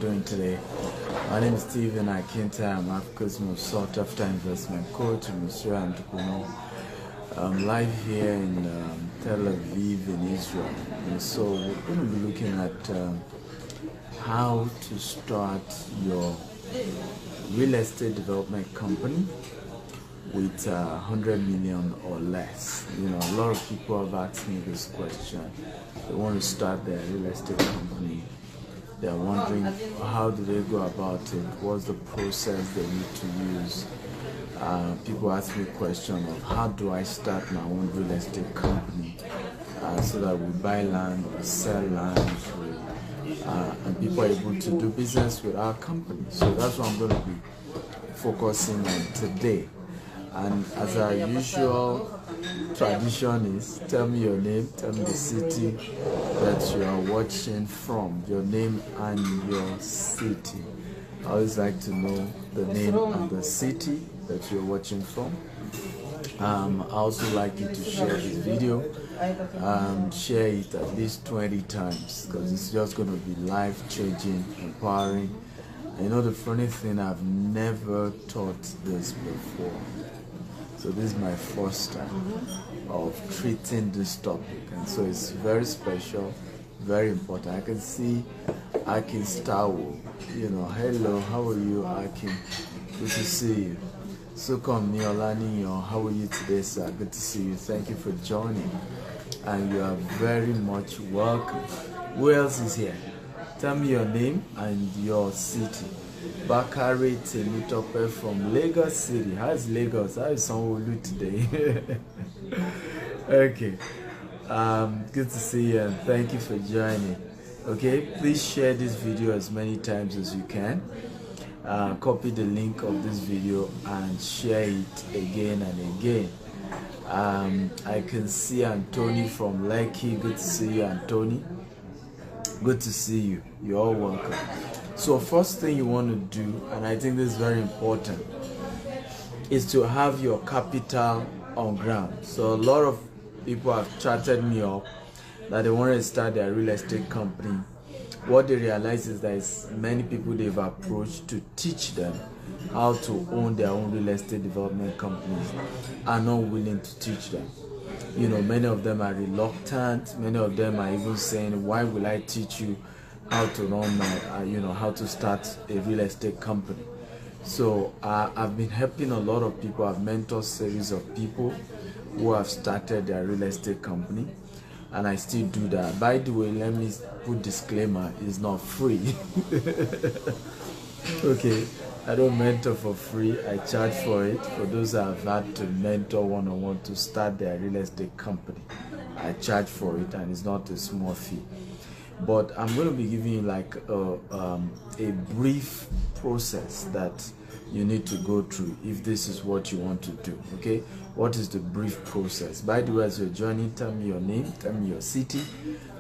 Doing today. My name is Steven Akinta. I'm Africa's most sought after investment coach in Australia and Tukuno. I'm live here in Tel Aviv in Israel. And so we're going to be looking at how to start your real estate development company with 100 million or less. You know, a lot of people have asked me this question. They want to start their real estate company. They're wondering how do they go about it, what's the process they need to use. People ask me a question of how do I start my own real estate company so that we buy land, we sell land, and people are able to do business with our company. So that's what I'm going to be focusing on today. And as our usual tradition is, tell me your name, tell me the city that you are watching from, your name and your city. I always like to know the name and the city that you're watching from. I also like you to share this video, share it at least 20 times because it's just going to be life-changing, empowering. And you know the funny thing, I've never taught this before. So this is my first time of treating this topic, and so it's very special, very important. I can see Akin Stawo, you know, hello, how are you, Akin? Good to see you. Sukom Niolani, how are you today, sir? Good to see you. Thank you for joining, and you are very much welcome. Who else is here? Tell me your name and your city. Bakari Temitope from Lagos City. How is Lagos? How is Sanwo-Olu today? Okay. Good to see you and thank you for joining. Okay, please share this video as many times as you can. Copy the link of this video and share it again and again. I can see Anthony from Lekki. Good to see you, Anthony. Good to see you. You're all welcome. So first thing you want to do, and I think this is very important, is to have your capital on ground. So a lot of people have chatted me up that they want to start their real estate company. What they realize is that many people they've approached to teach them how to own their own real estate development companies are not willing to teach them. You know, many of them are reluctant. Many of them are even saying, why will I teach you how to run my, how to start a real estate company? So I've been helping a lot of people. I've mentored a series of people who have started their real estate company, and I still do that. By the way, let me put disclaimer, it's not free. Okay, I don't mentor for free. I charge for it. For those that have had to mentor one-on-one to start their real estate company, I charge for it, and it's not a small fee. But I'm going to be giving you like a brief process that you need to go through if this is what you want to do. Okay, what is the brief process? By the way, as you're joining, tell me your name, tell me your city.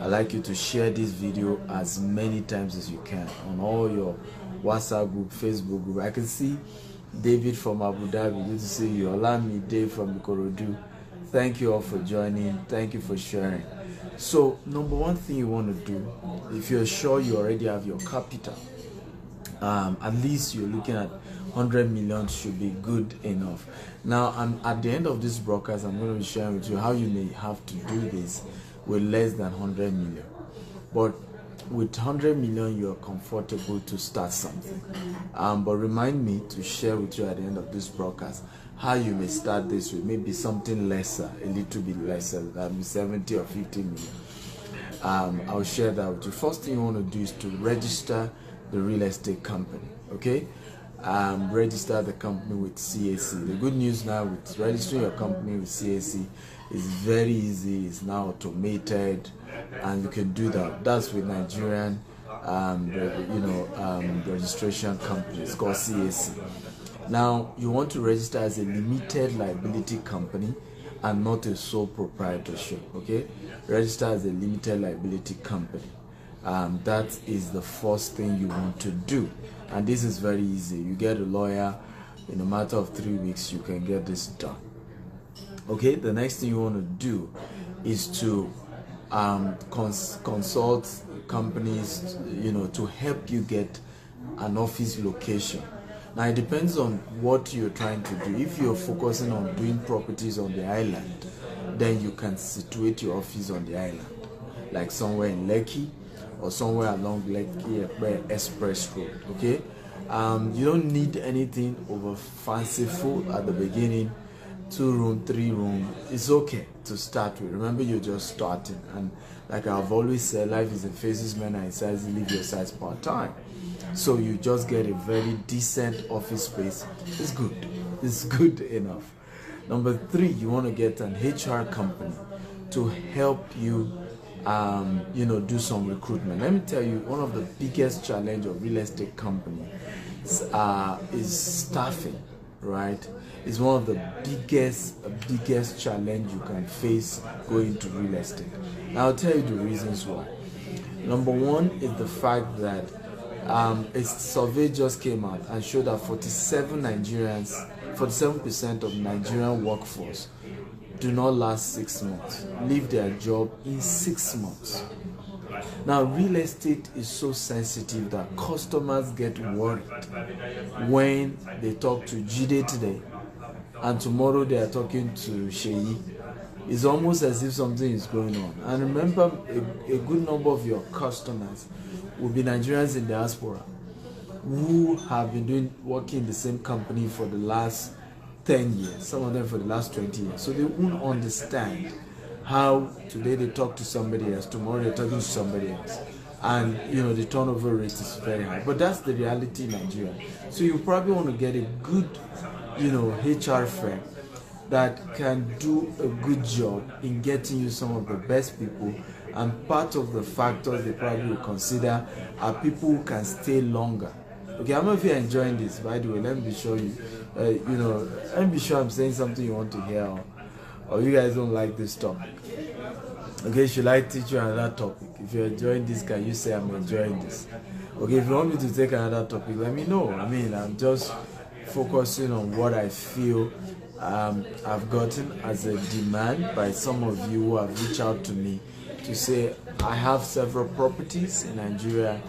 I'd like you to share this video as many times as you can on all your WhatsApp group, Facebook group. I can see David from Abu Dhabi. Good to see you. Olami Dave from Ikorodu. Thank you all for joining. Thank you for sharing. So number one thing you want to do, if you're sure you already have your capital, at least you're looking at 100 million should be good enough. Now, at the end of this broadcast, I'm going to be sharing with you how you may have to do this with less than 100 million. But with 100 million, you're comfortable to start something. But remind me to share with you at the end of this broadcast how you may start this with maybe something lesser, a little bit lesser, that be 70 or 50 million. I'll share that with you. First thing you want to do is to register the real estate company. Okay, register the company with CAC. The good news now with registering your company with CAC is very easy. It's now automated, and you can do that. That's with Nigerian, registration company. It's called CAC. Now, you want to register as a limited liability company and not a sole proprietorship. Okay, register as a limited liability company. That is the first thing you want to do, and this is very easy. You get a lawyer in a matter of 3 weeks. You can get this done. Okay, the next thing you want to do is to consult companies, to help you get an office location. Now it depends on what you're trying to do. If you're focusing on doing properties on the island, then you can situate your office on the island, like somewhere in Lekki or somewhere along Lekki Express Road. Okay, you don't need anything over fanciful at the beginning. 2 room, 3 room, it's okay to start with. Remember, you're just starting, and like I've always said, life is in phases, man, and size, live your size part-time. So you just get a very decent office space. It's good enough. Number 3, you want to get an HR company to help you do some recruitment. Let me tell you, one of the biggest challenge of real estate company is staffing, right? It's one of the biggest challenge you can face going to real estate. Now I'll tell you the reasons why. Number 1 is the fact that a survey just came out and showed that 47% of Nigerian workforce do not last 6 months, leave their job in 6 months. Now, real estate is so sensitive that customers get worried when they talk to Jide today and tomorrow they are talking to Sheyi. It's almost as if something is going on. And remember, a good number of your customers will be Nigerians in diaspora who have been working in the same company for the last 10 years, some of them for the last 20 years. So they won't understand how today they talk to somebody else, tomorrow they're talking to somebody else. And the turnover rate is very high. But that's the reality in Nigeria. So you probably want to get a good HR firm that can do a good job in getting you some of the best people, and part of the factors they probably will consider are people who can stay longer. Okay, I don't know if you're enjoying this, by the way. Let me be sure let me be sure I'm saying something you want to hear, or you guys don't like this topic. Okay, should I teach you another topic? If you're enjoying this, can you say I'm enjoying this? Okay, if you want me to take another topic, let me know. I mean, I'm just focusing on what I feel I've gotten as a demand by some of you who have reached out to me to say I have several properties in Nigeria,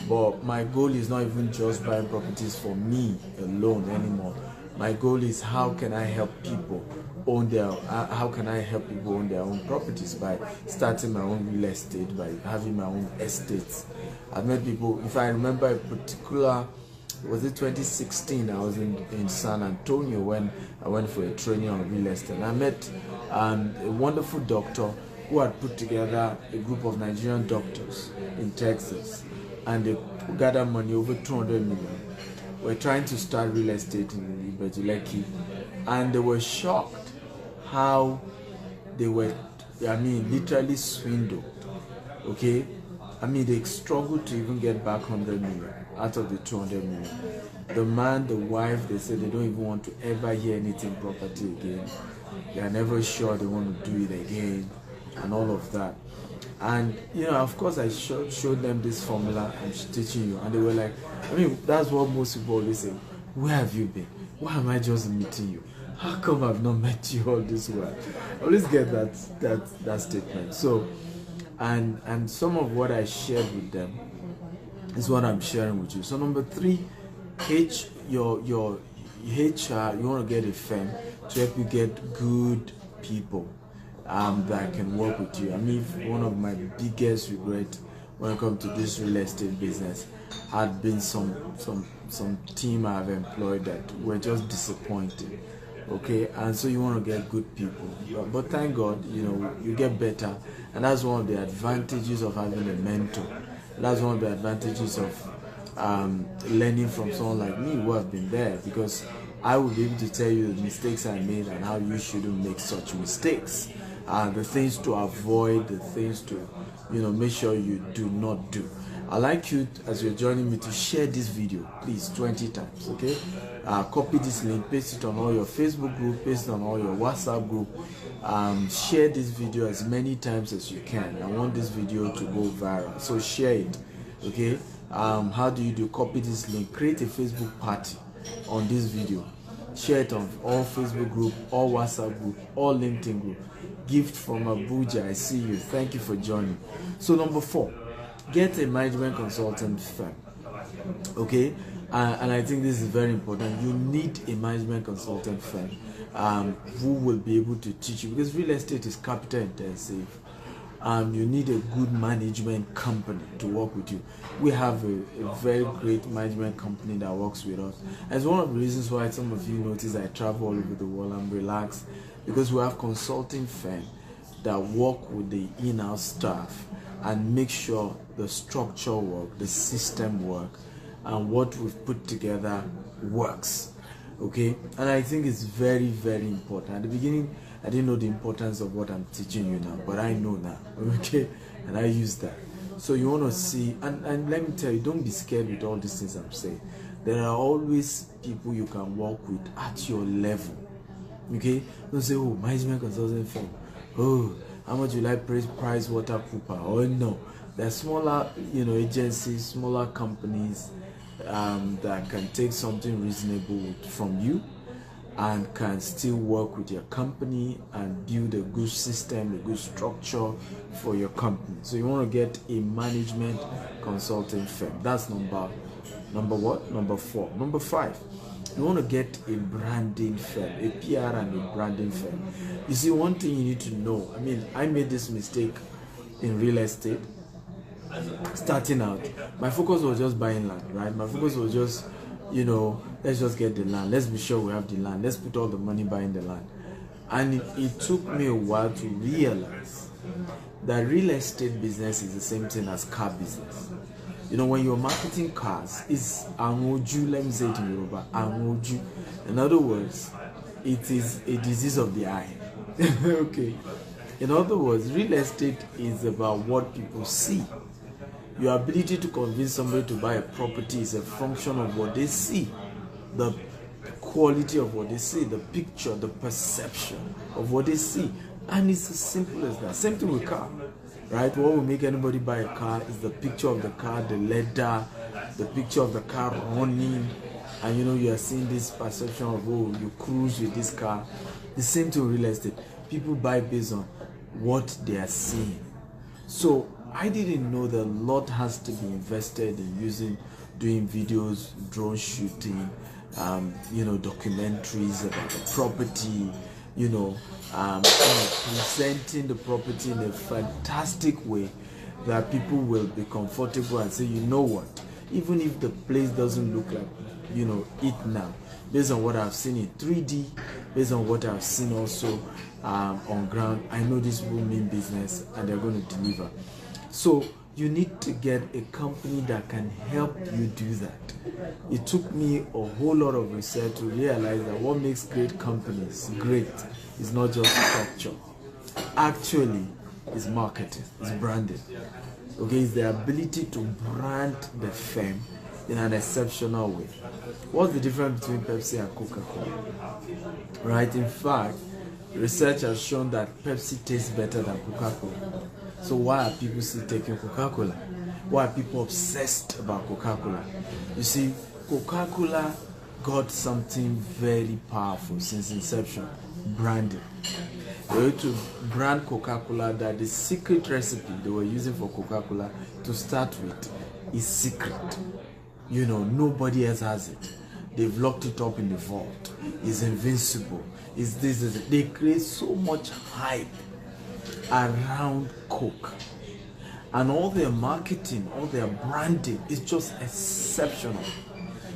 but my goal is not even just buying properties for me alone anymore. My goal is how can I help people own their own properties by starting my own real estate, by having my own estates. I've met people, if I remember a particular, was it 2016, I was in San Antonio when I went for a training on real estate, and I met a wonderful doctor who had put together a group of Nigerian doctors in Texas, and they gathered money over 200 million. We're trying to start real estate in Lekki, and they were shocked how they were, literally swindled. Okay, they struggled to even get back 100 million out of the 200 million. The man, the wife, they said they don't even want to ever hear anything property again. They are never sure they want to do it again, and all of that. And of course, I showed them this formula I'm teaching you, and they were like, that's what most people always say. Where have you been? Why am I just meeting you? How come I've not met you all this while? I always get that statement. So, and some of what I shared with them is what I'm sharing with you. So number 3, your HR, you want to get a firm to help you get good people that can work with you. One of my biggest regrets when it comes to this real estate business had been some team I've employed that were just disappointed. Okay, and so you want to get good people, but thank God, you get better, and that's one of the advantages of having a mentor. That's one of the advantages of learning from someone like me who have been there, because I will be able to tell you the mistakes I made and how you shouldn't make such mistakes, the things to avoid, the things to make sure you do not do. I'd like you, as you're joining me, to share this video, please, 20 times, okay? Copy this link, paste it on all your Facebook group, paste it on all your WhatsApp group. Share this video as many times as you can. I want this video to go viral, so share it, okay? How do you do? Copy this link, create a Facebook party on this video, share it on all Facebook group, all WhatsApp group, all LinkedIn group. Gift from Abuja, I see you. Thank you for joining. So number 4, get a management consultant firm. Okay, and I think this is very important. You need a management consultant firm who will be able to teach you, because real estate is capital intensive. You need a good management company to work with you. We have a very great management company that works with us. And it's one of the reasons why some of you notice I travel all over the world. I'm relaxed because we have consulting firms that work with the in-house staff and make sure the structure work, the system work, and what we've put together works. Okay, and I think it's very, very important. At the beginning, I didn't know the importance of what I'm teaching you now, but I know now. Okay, and I use that. So you want to see, and let me tell you, don't be scared with all these things I'm saying. There are always people you can work with at your level. Okay, don't say, oh, management consulting firm. Oh, how much will I price water cooper? Oh no, there are smaller, agencies, smaller companies that can take something reasonable from you and can still work with your company and build a good system, a good structure for your company. So you want to get a management consulting firm. That's number what? Number 4. Number 5. You want to get a branding firm, a PR and a branding firm. You see, one thing you need to know, I made this mistake in real estate. Starting out, my focus was just buying land, right? My focus was just, let's just get the land. Let's be sure we have the land. Let's put all the money buying the land. And it took me a while to realize that real estate business is the same thing as car business. When you're marketing cars, it's angoju, let me say it in Yoruba, angoju. In other words, it is a disease of the eye. Okay. In other words, real estate is about what people see. Your ability to convince somebody to buy a property is a function of what they see, the quality of what they see, the picture, the perception of what they see. And it's as simple as that. Same thing with car, right? What will make anybody buy a car is the picture of the car, the leather, the picture of the car running, and you are seeing this perception of, oh, you cruise with this car. The same thing with real estate. People buy based on what they are seeing. So I didn't know that a lot has to be invested in doing videos, drone shooting, documentaries about the property, presenting the property in a fantastic way that people will be comfortable and say, you know what, even if the place doesn't look like, it now, based on what I've seen in 3D, based on what I've seen also on ground, I know this will mean business and they're going to deliver. So you need to get a company that can help you do that. It took me a whole lot of research to realize that what makes great companies great is not just structure. Actually, it's marketing, it's branding. Okay, it's the ability to brand the firm in an exceptional way. What's the difference between Pepsi and Coca-Cola? Right? In fact, research has shown that Pepsi tastes better than Coca-Cola. So why are people still taking Coca-Cola? Why are people obsessed about Coca-Cola? You see, Coca-Cola got something very powerful since inception: branding. They were to brand Coca-Cola that the secret recipe they were using for Coca-Cola to start with is secret. Nobody else has it. They've locked it up in the vault. It's invincible. It's this. They create so much hype around Coke, and all their marketing, all their branding is just exceptional.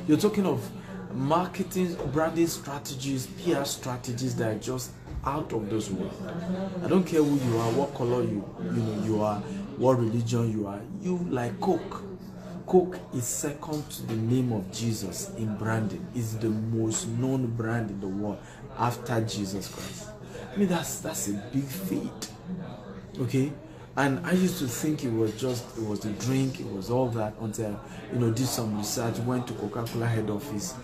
You're talking of marketing, branding strategies, PR strategies that are just out of this world. I don't care who you are, what color you are, what religion you are. You like Coke. Coke is second to the name of Jesus in branding. It's the most known brand in the world after Jesus Christ. That's a big feat. Okay, and I used to think it was the drink, it was all that, until did some research, went to Coca-Cola head office,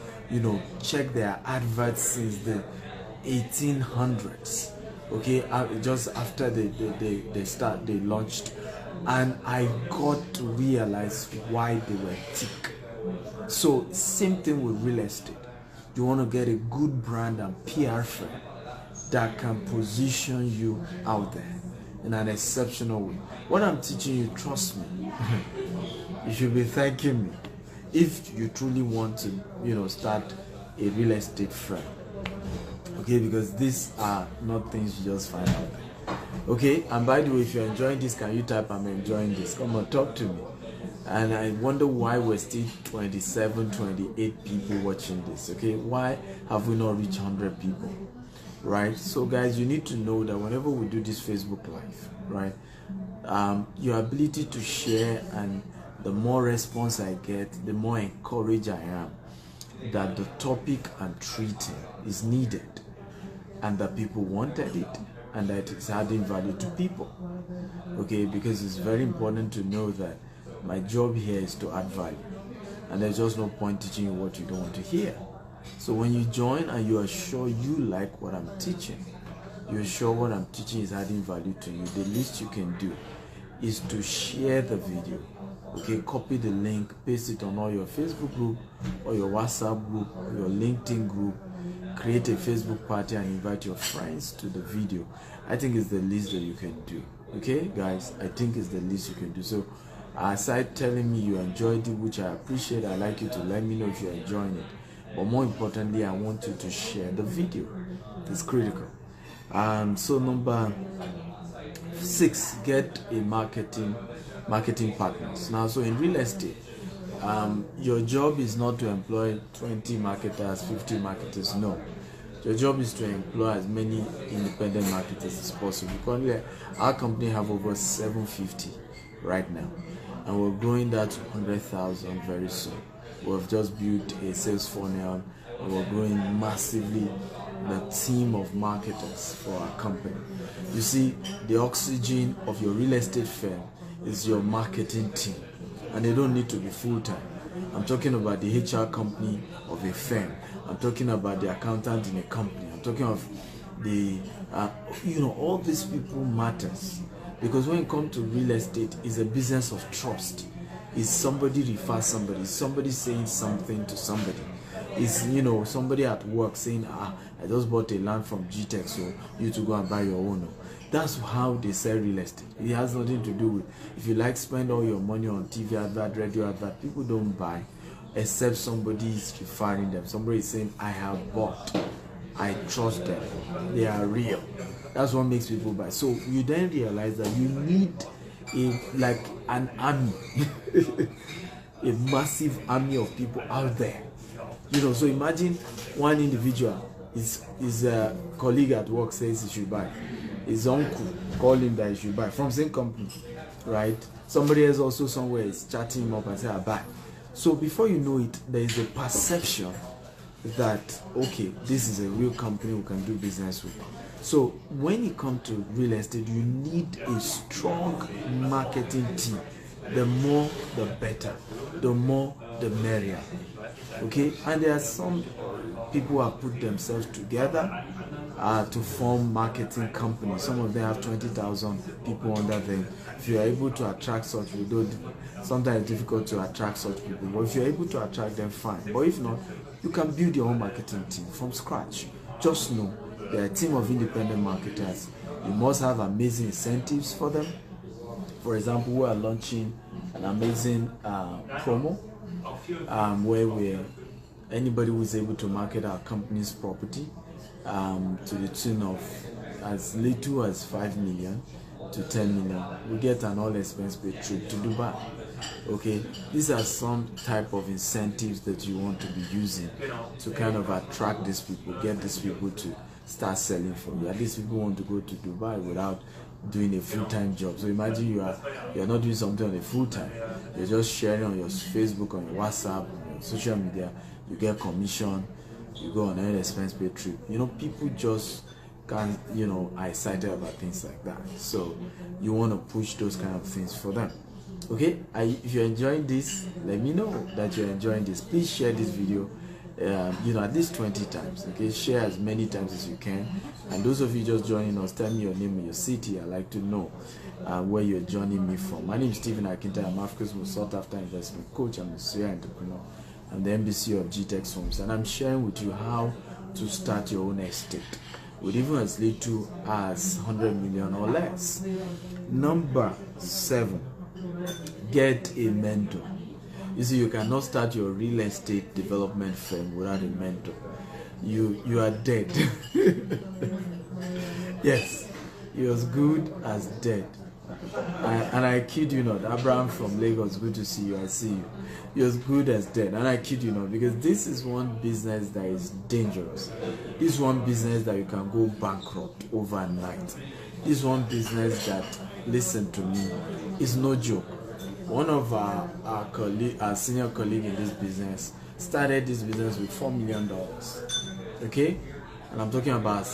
checked their adverts since the 1800s. Okay, just after they launched, and I got to realize why they were thick. So same thing with real estate. You want to get a good brand and PR firm that can position you out there in an exceptional way. What I'm teaching you, trust me, you should be thanking me. if you truly want to, start a real estate firm. Okay, because these are not things you just find out. Okay, and by the way, if you're enjoying this, can you type I'm enjoying this? Come on, talk to me. And I wonder why we're still 27, 28 people watching this. Okay, why have we not reached 100 people? Right? So guys, you need to know that whenever we do this Facebook Live, right, your ability to share, and the more response I get, the more encouraged I am that the topic I'm treating is needed, and that people wanted it, and that it's adding value to people. Okay, because it's very important to know that my job here is to add value, and there's just no point teaching you what you don't want to hear. So when you join and you are sure you like what I'm teaching, you're sure what I'm teaching is adding value to you, the least you can do is to share the video. Okay, copy the link, paste it on all your Facebook group or your WhatsApp group or your LinkedIn group, create a Facebook party and invite your friends to the video. I think it's the least that you can do. Okay guys, I think it's the least you can do. So aside telling me you enjoyed it, which I appreciate, I'd like you to let me know if you're enjoying it. But more importantly, I want you to share the video. It's critical. So number 6, get a marketing partners. Now, so in real estate, your job is not to employ 20 marketers, 50 marketers. No, your job is to employ as many independent marketers as possible. Currently, our company have over 750 right now, and we're growing that to 100,000 very soon. We've just built a sales funnel, and we're growing massively the team of marketers for our company. You see, the oxygen of your real estate firm is your marketing team, and they don't need to be full-time. I'm talking about the HR company of a firm. I'm talking about the accountant in a company. I'm talking of the, all these people matters, because when it comes to real estate, it's a business of trust. Is somebody refers somebody, somebody saying something to somebody. Is somebody at work saying, I just bought a land from GTech, so you to go and buy your own. That's how they sell real estate. It has nothing to do with if you like spend all your money on TV advert, radio advert. People don't buy except somebody is referring them. Somebody is saying, I have bought, I trust them, they are real. That's what makes people buy. So you then realize that you need an army, a massive army of people out there. So imagine one individual, his colleague at work says he should buy. His uncle call him that he should buy from same company, right? Somebody else also somewhere is chatting him up and say, I buy. So before you know it, there is a perception that, okay, this is a real company we can do business with. So when it comes to real estate, you need a strong marketing team. The more, the better. The more, the merrier. Okay, and there are some people who have put themselves together to form marketing companies. Some of them have 20,000 people under them. If you are able to attract such people, sometimes it's difficult to attract such people, but if you're able to attract them, fine. But if not, you can build your own marketing team from scratch. Just know they're a team of independent marketers. You must have amazing incentives for them. For example, we are launching an amazing promo where anybody who is able to market our company's property to the tune of as little as 5 million to 10 million, we get an all-expense paid trip to Dubai. Okay, these are some type of incentives that you want to be using to kind of attract these people, get these people to start selling for you. At least people want to go to Dubai without doing a full-time job. So imagine you're not doing something on a full-time, you're just sharing on your Facebook, on your WhatsApp, on your social media, you get commission, you go on an expense paid trip. People just can't, are excited about things like that. So you want to push those kind of things for them. Okay, if you're enjoying this, let me know that you're enjoying this. Please share this video at least 20 times. Okay, share as many times as you can. And those of you just joining us, tell me your name and your city. I'd like to know where you're joining me from. My name is Stephen Akinta. I'm Africa's most sought after investment coach. I'm a serial entrepreneur. I'm the MBC of GTech Homes, and I'm sharing with you how to start your own estate with even as little as 100 million or less. Number 7, get a mentor. You see, you cannot start your real estate development firm without a mentor. You are dead. Yes, you're as good as dead. And I kid you not, Abraham from Lagos, good to see you. I see you. You're as good as dead. And I kid you not, because this is one business that is dangerous. This is one business that you can go bankrupt overnight. This is one business that, listen to me, is no joke. One of our senior colleague in this business started this business with $4 million. Okay? And I'm talking about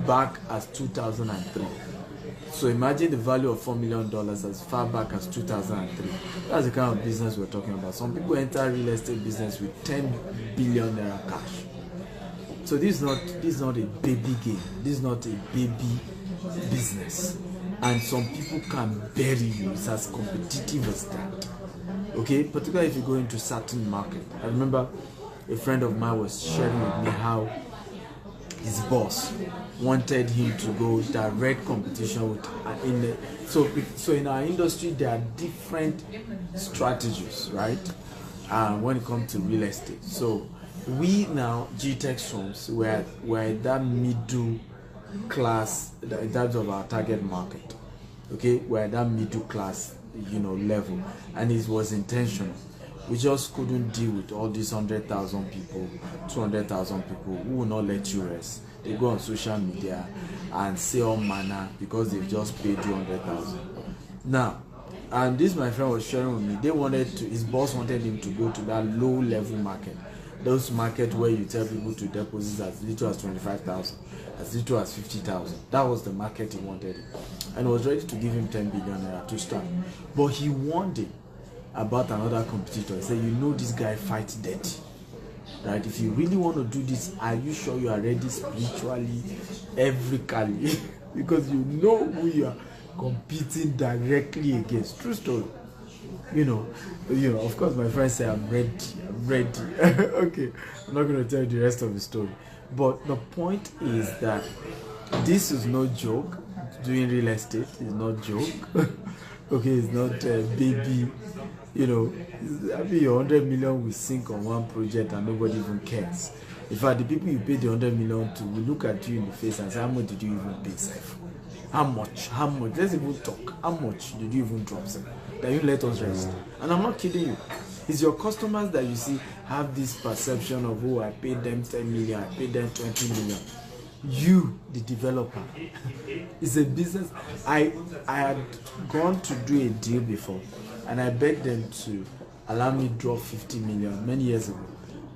back as 2003. So imagine the value of $4 million as far back as 2003. That's the kind of business we're talking about. Some people enter real estate business with 10 billion naira cash. So this is not a baby game. This is not a baby business. And some people can bury you. It's as competitive as that. Okay, particularly if you go into certain market. I remember a friend of mine was sharing with me how his boss wanted him to go direct competition with so in our industry there are different strategies, right? When it comes to real estate. So we now GTech firms we're that middle class in terms of our target market. Okay, we're at that middle class, level, and it was intentional. We just couldn't deal with all these 100,000 people, 200,000 people who will not let you rest. They go on social media and say all manner because they've just paid you 100,000. Now, and this my friend was sharing with me. His boss wanted him to go to that low level market, those market where you tell people to deposit as little as 25,000, as little as 50,000. That was the market he wanted, and was ready to give him 10 billion naira to start. But he warned him about another competitor. He said, this guy fights dirty, right? If you really want to do this, are you sure you are ready spiritually, everything? Because you know who you are competing directly against. True story. Of course my friend said, I'm ready. Okay, I'm not going to tell you the rest of the story, but the point is that this is no joke. Doing real estate is not joke. Okay, it's not a baby. Your 100 million will sink on one project and nobody even cares. In fact, the people you pay the 100 million to will look at you in the face and say, how much did you even pay, Saif? How much? Let's even talk. How much did you even drop, sir? That you let us rest? And I'm not kidding you. It's your customers that you see have this perception of, oh, I paid them 10 million, I paid them 20 million. You, the developer, it's a business. I had gone to do a deal before, and I begged them to allow me to drop 50 million many years ago.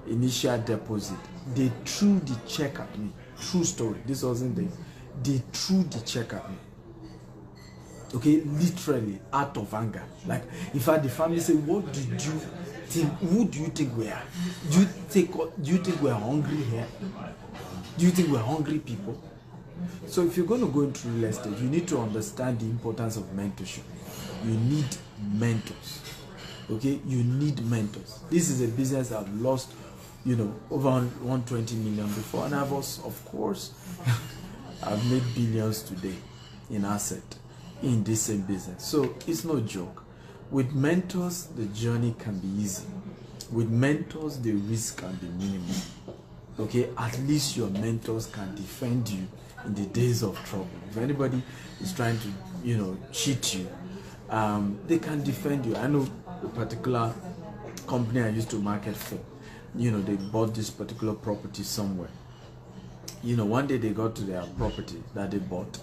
Initial deposit. They threw the check at me. True story. This wasn't there. They threw the check at me. Okay, literally out of anger. Like, in fact, the family said, "What did you think? Who do you think we are? Do you think we're hungry here? Do you think we're hungry people?" So if you're going to go into real estate, you need to understand the importance of mentorship. You need mentors. Okay, you need mentors. This is a business I've lost, over 120 million before, and I've also, of course, I've made billions today in asset in this same business. So it's no joke. With mentors, the journey can be easy. With mentors, the risk can be minimal. Okay, at least your mentors can defend you in the days of trouble. If anybody is trying to, cheat you, they can defend you. I know a particular company I used to market for. They bought this particular property somewhere. One day they got to their property that they bought.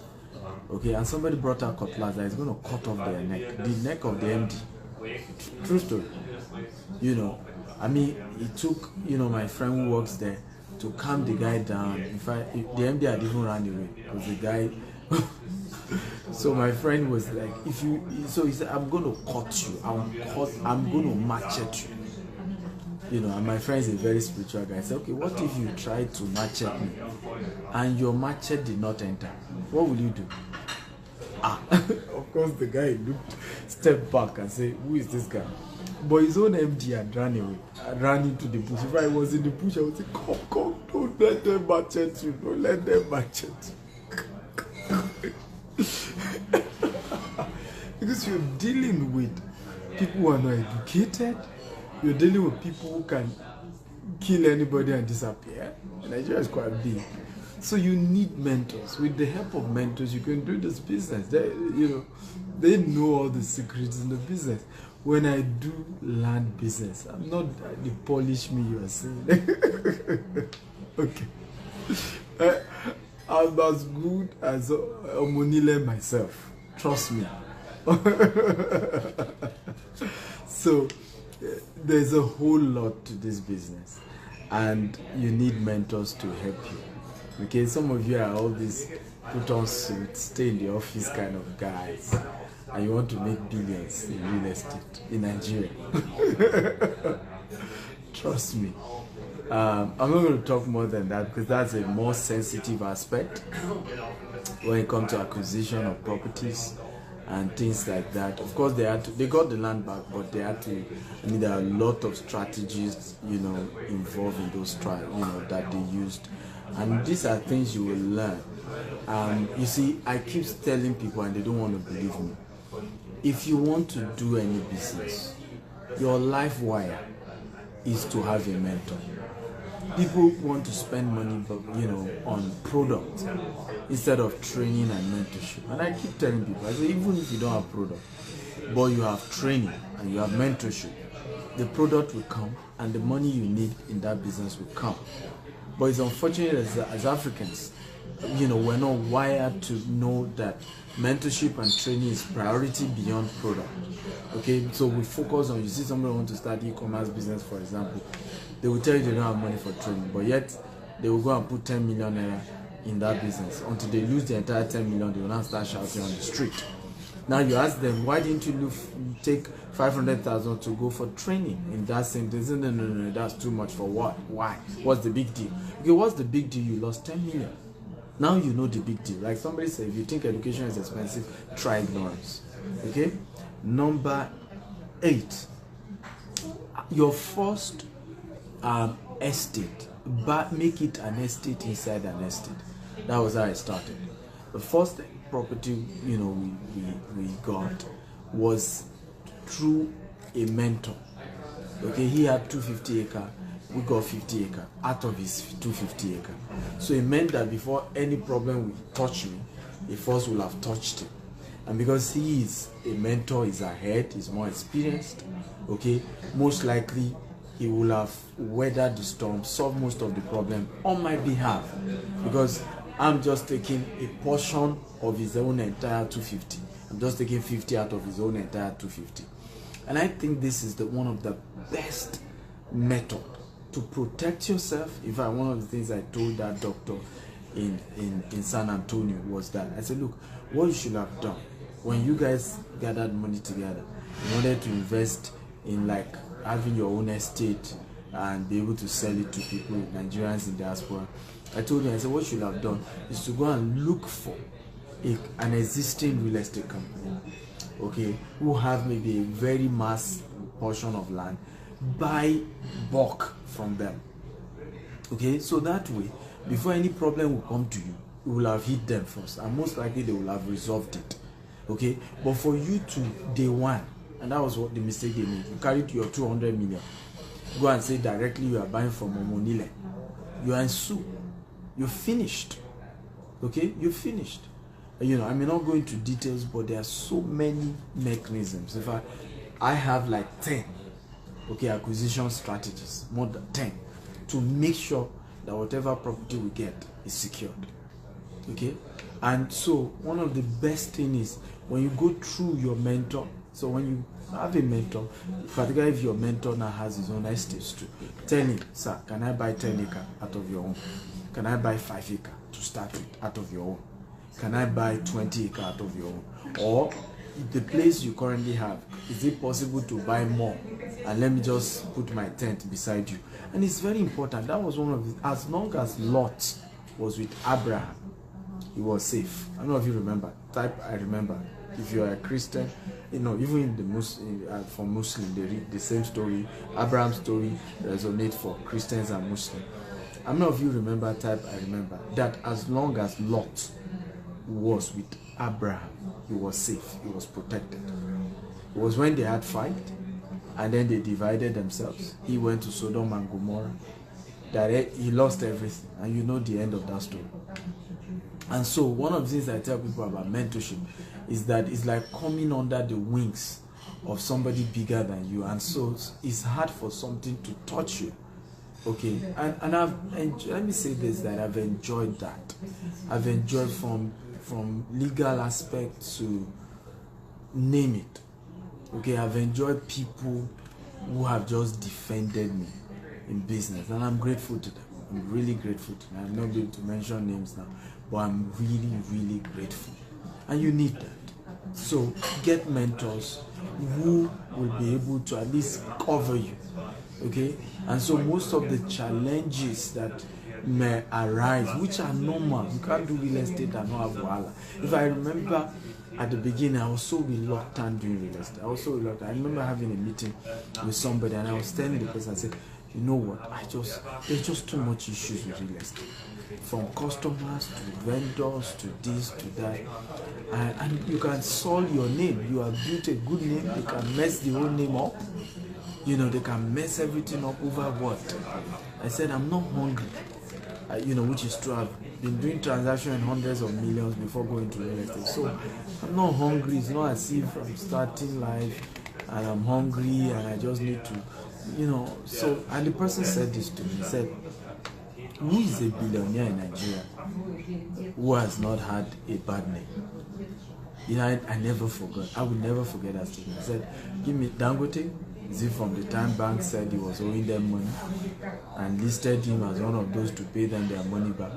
Okay, and somebody brought out cutlass that is going to cut off their neck, the neck of the MD. True story. It took, my friend who works there to calm the guy down. In fact, the MD had even run away because the guy. So my friend was like, he said, I'm going to cut you. I'm going to machete you. And my friend is a very spiritual guy. I said, okay, what if you try to machete me and your machete did not enter? What will you do? Of course, the guy stepped back and said, who is this guy? But his own MD had ran away, ran into the bush. If I was in the bush, I would say, come, don't let them machete you. Don't let them machete you. Because you're dealing with people who are not educated, You're dealing with people who can kill anybody and disappear. Nigeria is quite big. So you need mentors. With the help of mentors, you can do this business. They know all the secrets in the business. When I do land business, I'm not the polish me you are saying. Okay. I'm as good as Omonile myself. Trust me. So there's a whole lot to this business, and you need mentors to help you. Okay, some of you are all these put on suits, stay in the office kind of guys, and you want to make billions in real estate in Nigeria. Trust me. I'm not going to talk more than that because that's a more sensitive aspect when it comes to acquisition of properties and things like that. Of course, they got the land back, but there are a lot of strategies, involved in those trials, that they used, and these are things you will learn. You see, I keep telling people, and they don't want to believe me. If you want to do any business, your life wire is to have a mentor. People want to spend money, on product instead of training and mentorship. And I keep telling people, I say, even if you don't have product, but you have training and you have mentorship, the product will come and the money you need in that business will come. But it's unfortunate as Africans, we're not wired to know that mentorship and training is priority beyond product. Okay, so we focus on, you see somebody want to start e-commerce business, for example, they will tell you they don't have money for training, but yet they will go and put 10 million naira in that business. Until they lose the entire 10 million, they will now start shouting on the street. Now you ask them, why didn't you take 500,000 to go for training in that same thing? No, that's too much. For what? Why? What's the big deal? Okay, what's the big deal? You lost 10 million. Now you know the big deal. Like somebody said, if you think education is expensive, try ignorance. Okay? Number 8, your first estate, but make it an estate inside an estate. That was how I started. The first property we got was through a mentor. Okay, he had 250 acre, we got 50 acre out of his 250 acre. So it meant that before any problem would touch me, he first will have touched it. And because he is a mentor, he's ahead, he's more experienced, okay, most likely he will have weathered the storm, solved most of the problem on my behalf, because I'm just taking a portion of his own entire 250. I'm just taking 50 out of his own entire 250. And I think this is one of the best method to protect yourself. In fact, one of the things I told that doctor in San Antonio was that I said, look, what you should have done when you guys gathered money together, you wanted to invest in like having your own estate and be able to sell it to people, Nigerians in diaspora. I told him, I said, what you should have done is to go and look for an existing real estate company, okay, who have maybe a very mass portion of land, buy bulk from them. Okay, so that way, before any problem will come to you, you will have hit them first, and most likely they will have resolved it. Okay, but for you to day one, and that was what the mistake they made, you carried your 200 million, go and say directly you are buying from Omonile, you are in soup, you're finished. Okay, you're finished. I may not go into details, but there are so many mechanisms. In fact, I have like 10 acquisition strategies, more than 10, to make sure that whatever property we get is secured. Okay, and so one of the best things is when you go through your mentor. So when you have a mentor, particularly if your mentor now has his own estates too, tell him, sir, can I buy 10 acre out of your own? Can I buy 5 acre to start with out of your own? Can I buy 20 acre out of your own? Or the place you currently have, is it possible to buy more? And let me just put my tent beside you. And it's very important. That was one of the, as long as Lot was with Abraham, he was safe. I don't know if you remember. Type I remember. If you are a Christian, even in the for Muslim, they read the same story. Abraham's story resonates for Christians and Muslims. I don't know if you remember. Type I remember. That as long as Lot was with Abraham, he was safe. He was protected. It was when they had fight and then they divided themselves. He went to Sodom and Gomorrah. That he lost everything, and you know the end of that story. And so one of the things I tell people about mentorship is that it's like coming under the wings of somebody bigger than you, and so it's hard for something to touch you. Okay, and let me say this, that I've enjoyed that. I've enjoyed from legal aspect to name it. Okay, I've enjoyed people who have just defended me in business, and I'm grateful to them. I'm really grateful to them. I'm not going to mention names now, but I'm really, really grateful. And you need that. So get mentors who will be able to at least cover you. Okay, and so most of the challenges that may arise, which are normal, you can't do real estate and not have wahala. If I remember at the beginning, I was so reluctant doing real estate. I was so reluctant. I remember having a meeting with somebody, and I was telling the person, I said, you know what, there's just too much issues with real estate. From customers to vendors to this to that, and you can solve your name. You have built a good name, they can mess the whole name up. You know, they can mess everything up over what? I said, I'm not hungry. Which is true. I've been doing transactions in hundreds of millions before going to real estate. So I'm not hungry. It's not as if I'm starting life and I'm hungry and I just need to, So, and the person said this to me. He said, who is a billionaire in Nigeria who has not had a bad name? I never forgot. I will never forget that statement. He said, give me Dangote. Is it from the time bank said he was owing them money and listed him as one of those to pay them their money back?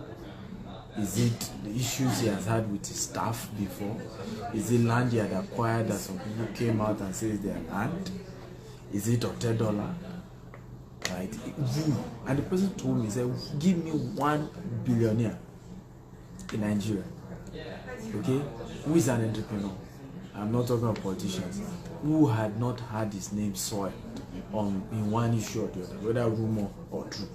Is it the issues he has had with his staff before? Is it land he had acquired that some people came out and said they had land? Is it $10? Right? And the person told me, he said, give me one billionaire in Nigeria. Okay? Who is an entrepreneur? I'm not talking about politicians who had not had his name soiled in one issue or the other, whether rumor or true.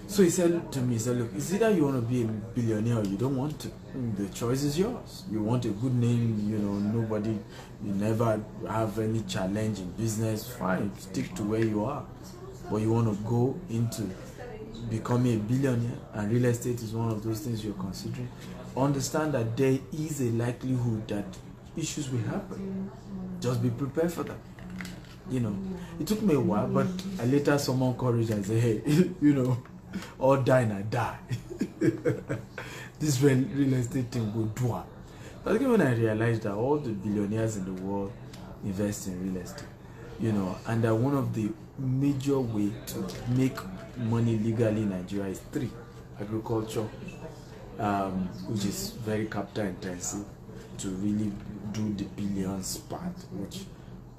So he said to me, look, it's either you want to be a billionaire or you don't want to. The choice is yours. You want a good name, you never have any challenge in business, fine, stick to where you are. But you want to go into becoming a billionaire, and real estate is one of those things you're considering. Understand that there is a likelihood that issues will happen. Just be prepared for that. It took me a while, but I later summoned courage and said, hey, all die and I die. This real estate thing will do it. But again, when I realized that all the billionaires in the world invest in real estate, and that one of the major ways to make money legally in Nigeria is 3: agriculture, which is very capital intensive to really do the billions part, which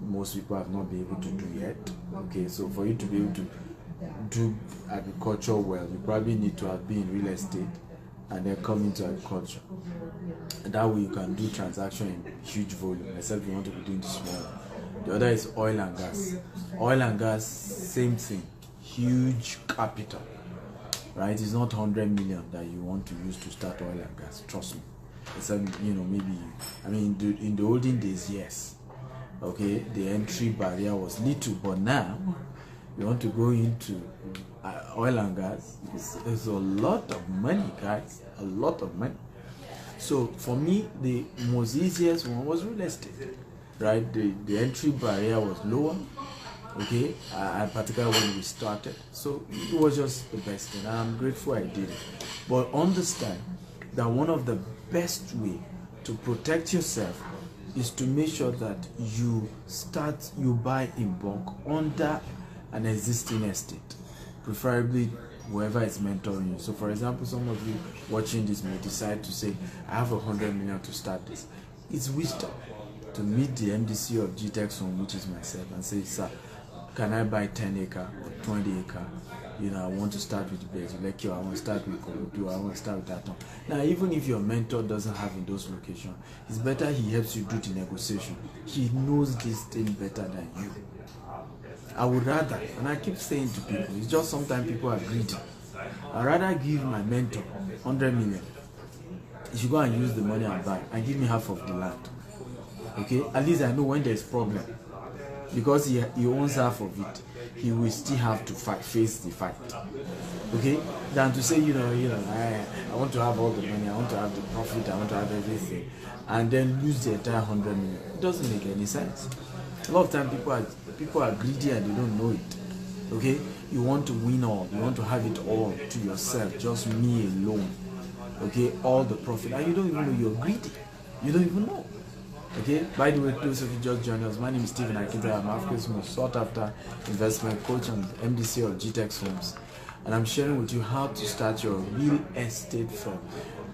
most people have not been able to do yet. Okay, so for you to be able to do agriculture well, you probably need to have been in real estate and then come into agriculture. And that way you can do transaction in huge volume, except you want to be doing small. The other is oil and gas. Oil and gas, same thing, huge capital, right? It's not 100 million that you want to use to start oil and gas, trust me. Except, maybe, in the olden days, yes. Okay, the entry barrier was little, but now, you want to go into oil and gas, it's a lot of money, guys, a lot of money. So, for me, the most easiest one was real estate, right? The entry barrier was lower, okay, and particularly when we started. So, it was just the best thing, and I'm grateful I did it. But understand that one of the best way to protect yourself is to make sure that you buy in bulk under an existing estate, preferably whoever is mentoring you. So for example, some of you watching this may decide to say, I have 100 million to start this. It's wisdom to meet the MDC of GTEX Home, which is myself, and say, sir, can I buy 10 acre or 20 acre? I want to start with Bezu, I want to start with Korodu, I want to start with that one. Now, even if your mentor doesn't have in those locations, it's better he helps you do the negotiation. He knows this thing better than you. I would rather, and I keep saying to people, it's just sometimes people are greedy. I'd rather give my mentor 100 million. He should go and use the money and buy, and give me half of the land. Okay? At least I know when there's problem, because he owns half of it, he will still have to face the fight. Okay, than to say, I want to have all the money, I want to have the profit, I want to have everything, and then lose the entire 100 million. It doesn't make any sense. A lot of times people are greedy and they don't know it. Okay, you want to win all, you want to have it all to yourself, just me alone. Okay, all the profit, and you don't even know you're greedy. You don't even know. Okay, by the way, those of you just joined us, my name is Stephen Akinta. I'm Africa's most sought after investment coach and MDC of GTEX Homes, and I'm sharing with you how to start your real estate firm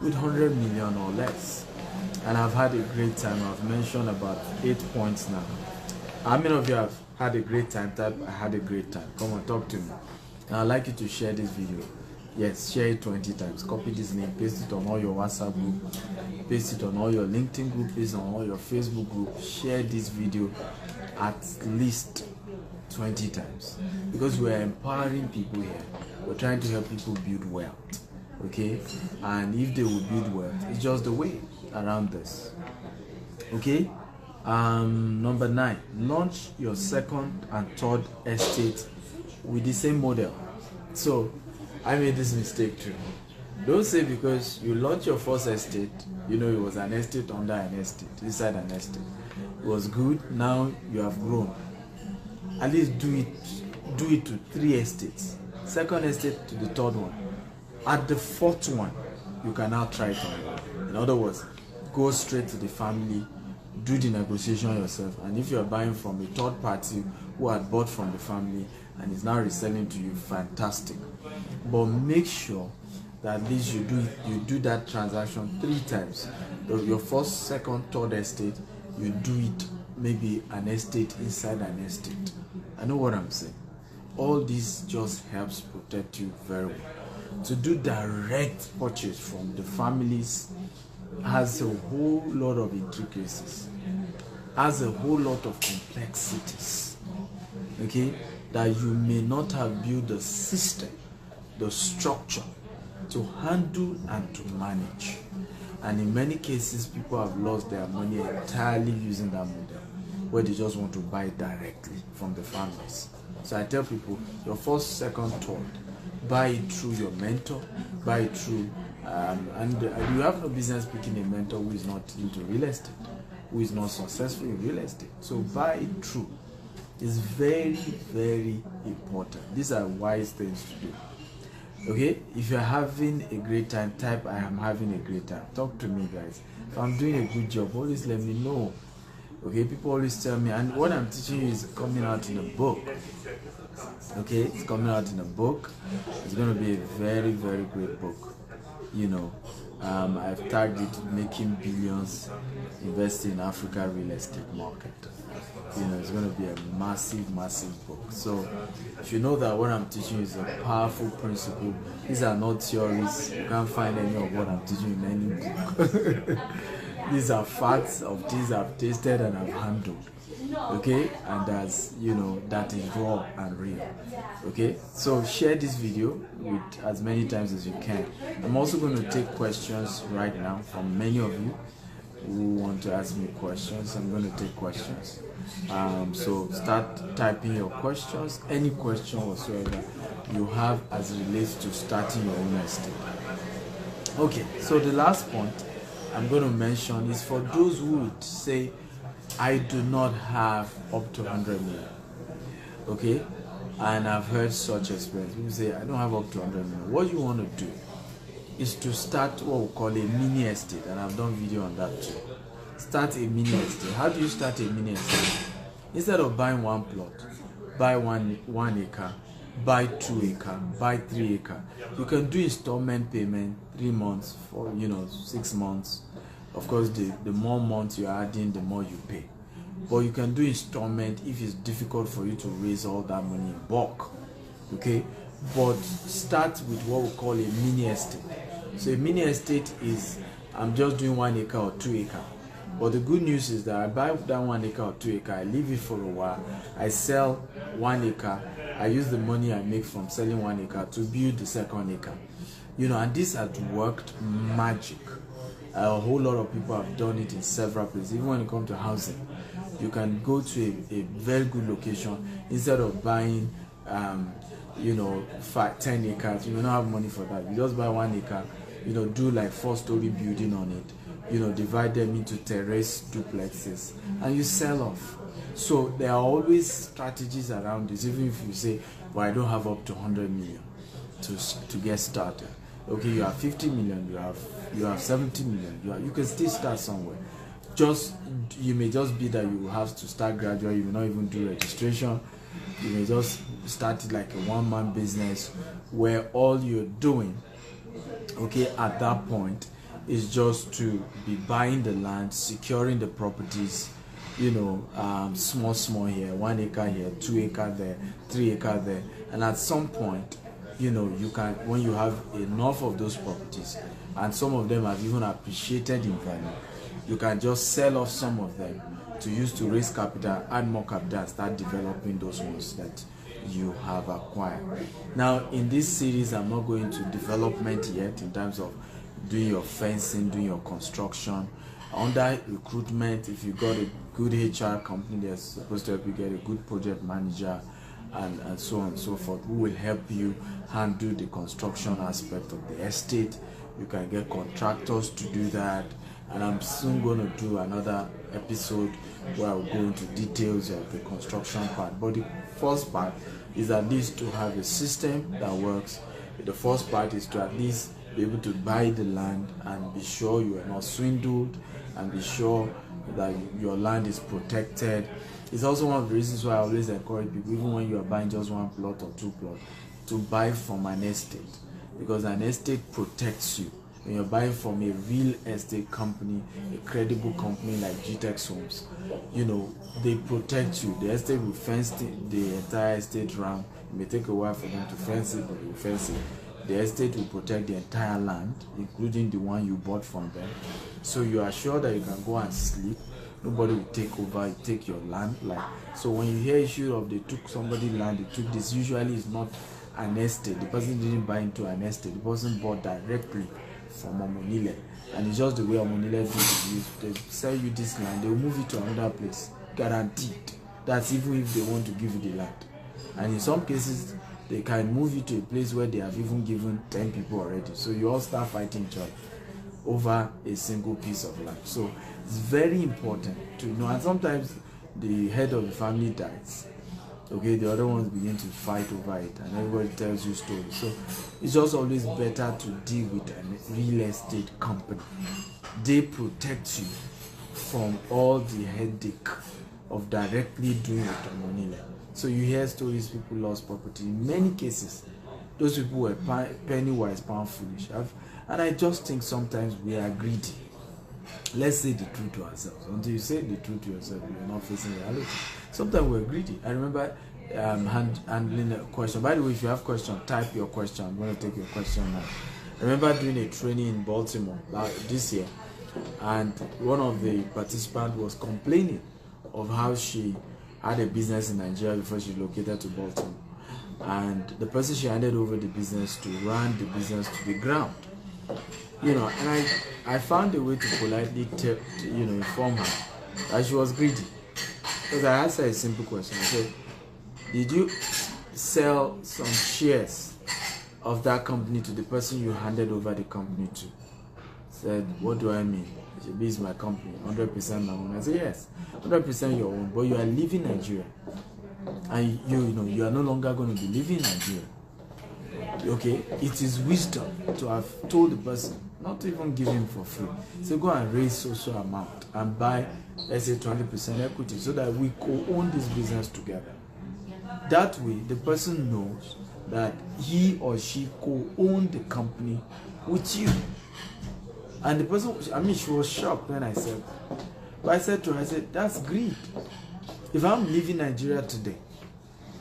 with 100 million or less. And I've had a great time. I've mentioned about 8 points now. How many of you have had a great time? Type I had a great time. Come on, talk to me. And I'd like you to share this video. Yes, share it 20 times. Copy this link, paste it on all your WhatsApp group, paste it on all your LinkedIn group, paste it on all your Facebook group. Share this video at least 20 times, because we're empowering people here. We're trying to help people build wealth. Okay, and if they will build wealth, it's just the way around this. Okay, number 9, launch your second and third estate with the same model. So I made this mistake too. Don't say because you launched your first estate, it was an estate under an estate, inside an estate. It was good, now you have grown. At least do it to 3 estates. Second estate to the third one. At the 4th one, you can now try it on. In other words, go straight to the family, do the negotiation yourself, and if you're buying from a third party who had bought from the family and is now reselling to you, fantastic. But make sure that at least you do that transaction 3 times. Your first, second, third estate, you do it maybe an estate inside an estate. I know what I'm saying. All this just helps protect you very well. To do direct purchase from the families has a whole lot of intricacies, has a whole lot of complexities, okay, that you may not have built the system, the structure to handle and to manage. And in many cases, people have lost their money entirely using that model, where they just want to buy directly from the families. So I tell people, your first, second, third, buy it through your mentor, buy it through, and you have no business picking a mentor who is not into real estate, who is not successful in real estate. So buy it through. It's very, very important. These are wise things to do. Okay, if you're having a great time, type I am having a great time. Talk to me, guys. If I'm doing a good job, always let me know. Okay, people always tell me, and what I'm teaching you is coming out in a book. Okay, it's coming out in a book. It's going to be a very, very great book. I've tagged it Making Billions Investing in Africa Real Estate Market. It's going to be a massive, massive book. So if you know that what I'm teaching is a powerful principle, these are not theories. You can't find any of what I'm teaching in any book. These are facts of things I've tasted and I've handled. Okay, and that is raw and real. Okay, so share this video with as many times as you can. I'm also going to take questions right now from many of you who want to ask me questions. I'm going to take questions. So start typing your questions, any question whatsoever you have as it relates to starting your own estate. Okay, so the last point I'm going to mention is for those who would say, I do not have up to 100 million. Okay, and I've heard such experience. People say, I don't have up to 100 million. What you want to do is to start what we call a mini estate, and I've done video on that too. Start a mini estate. How do you start a mini estate? Instead of buying 1 plot, buy one acre, buy 2 acre, buy 3 acre. You can do installment payment, 3 months, 6 months. Of course, the more months you're adding, the more you pay. But you can do installment if it's difficult for you to raise all that money in bulk. Okay, but start with what we call a mini estate. So a mini estate is, I'm just doing 1 acre or 2 acre. But the good news is that I buy that 1 acre or 2 acre, I leave it for a while, I sell 1 acre, I use the money I make from selling 1 acre to build the second acre. And this has worked magic. A whole lot of people have done it in several places, even when it comes to housing. You can go to a very good location instead of buying 10 acres. You may not have money for that. You just buy 1 acre, do like 4-story building on it, divide them into terrace duplexes, and you sell off. So there are always strategies around this. Even if you say, well, I don't have up to 100 million to get started. Okay, you have 50 million, you have 70 million, you can still start somewhere. You may just be that you have to start gradually. You may not even do registration. You may just start it like a one-man business where all you're doing, okay, at that point is just to be buying the land, securing the properties, small here, 1 acre here, 2 acre there, 3 acre there, and at some point, you can, when you have enough of those properties, and some of them have even appreciated in value, you can just sell off some of them to use to raise capital, add more capital, and start developing those ones that you have acquired. Now, in this series, I'm not going to development yet in terms of doing your fencing, doing your construction. Under recruitment, if you got a good HR company that's supposed to help you get a good project manager and so on and so forth, who will help you handle the construction aspect of the estate. You can get contractors to do that, and I'm soon going to do another episode where I'll go into details of the construction part. But the first part is at least to have a system that works. The first part is to at least be able to buy the land and be sure you are not swindled, and be sure that your land is protected. It's also one of the reasons why I always encourage people, even when you are buying just 1 plot or 2 plots, to buy from an estate, because an estate protects you. When you're buying from a real estate company, a credible company like GTEX Homes, they protect you. The estate will fence the entire estate round. It may take a while for them to fence it, but they will fence it. The estate will protect the entire land, including the one you bought from them. So you are sure that you can go and sleep. Nobody will take your land. So when you hear issue of they took somebody's land, they took this, usually it's not an estate. The person didn't buy into an estate. The person bought directly from Omonile, and it's just the way Omonile do it. They sell you this land, they will move it to another place, guaranteed. That's even if they want to give you the land. And in some cases, they can move you to a place where they have even given 10 people already. So you all start fighting each other over a single piece of land. So it's very important to know. And sometimes the head of the family dies. Okay, the other ones begin to fight over it, and everybody tells you stories. So it's just always better to deal with a real estate company. They protect you from all the headache of directly doing it on Manila. So you hear stories, people lost property. In many cases, those people were penny wise, pound foolish. And I just think sometimes we are greedy. Let's say the truth to ourselves. Until you say the truth to yourself, you're not facing reality. Sometimes we're greedy. I remember handling a question. By the way, if you have a question, type your question. I'm going to take your question now. I remember doing a training in Baltimore this year, and one of the participants was complaining of how she had a business in Nigeria before she relocated to Baltimore, and the person she handed over the business to ran the business to the ground. And I found a way to politely inform her that she was greedy. Because I asked her a simple question. I said, did you sell some shares of that company to the person you handed over the company to? Said, what do I mean? She said, this is my company, 100% my own. I said, yes, 100% your own, but you are leaving Nigeria. And you are no longer going to be living in Nigeria. Okay, it is wisdom to have told the person, not to even give him for free. So go and raise social amount and buy, let's say 20% equity, so that we co-own this business together. That way, the person knows that he or she co-owned the company with you. And the person, she was shocked when I said that. But I said to her, that's greed. If I'm leaving Nigeria today,